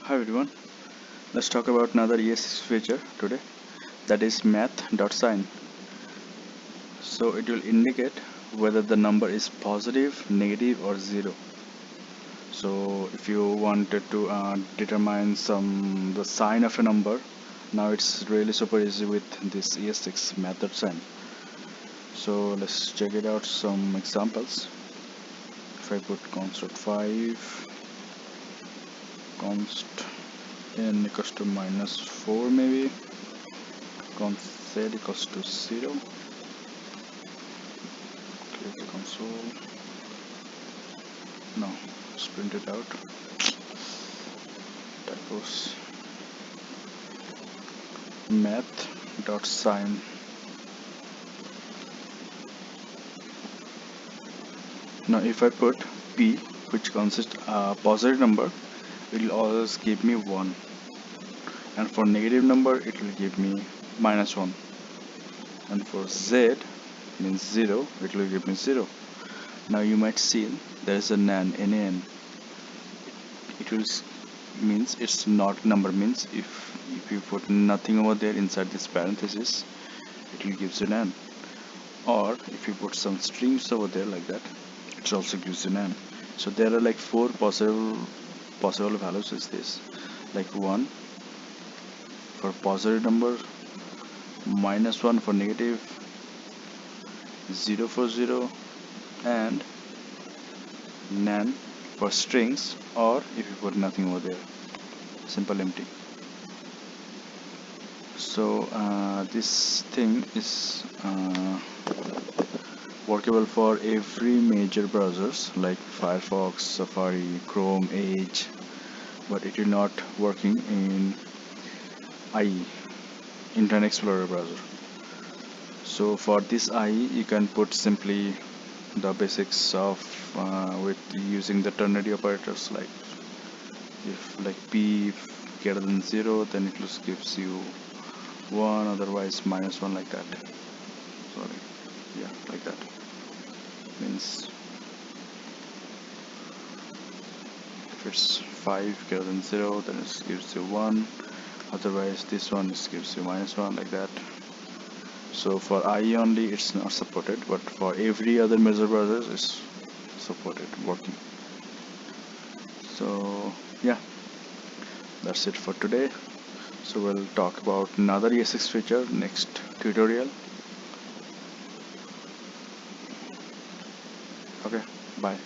Hi everyone, let's talk about another ES6 feature today, that is Math.sign. So it will indicate whether the number is positive, negative or zero. So if you wanted to determine the sign of a number, now it's really super easy with this ES6 Math.sign. So let's check it out, some examples. If I put const 5, const n equals to -4 maybe, const z equals to 0, click the console, no, let's print it out, typos, math.sign. Now if I put p, which consists a positive number, it will always give me 1, and for negative number it will give me -1, and for z means 0, it will give me 0. Now you might see there is a nan, it will means it's not number, means if you put nothing over there inside this parenthesis, it will gives you nan, or if you put some strings over there like that, it also gives you nan. So there are like 4 possible values is this, like 1 for positive number, -1 for negative, 0 for 0, and nan for strings, or if you put nothing over there, simple empty. So this thing is workable for every major browsers like Firefox, Safari, Chrome, Edge, but it is not working in IE, Internet Explorer browser. So for this IE, you can put simply the basics of with using the ternary operators, like if like p greater than 0, then it just gives you 1, otherwise -1, like that. Sorry, yeah, like that. Means if it's 5 greater than 0, then it gives you 1, otherwise this one gives you -1, like that. So for IE only it's not supported, but for every other major browser it's supported, working. So yeah, that's it for today. So we'll talk about another ES6 feature next tutorial. Okay, bye.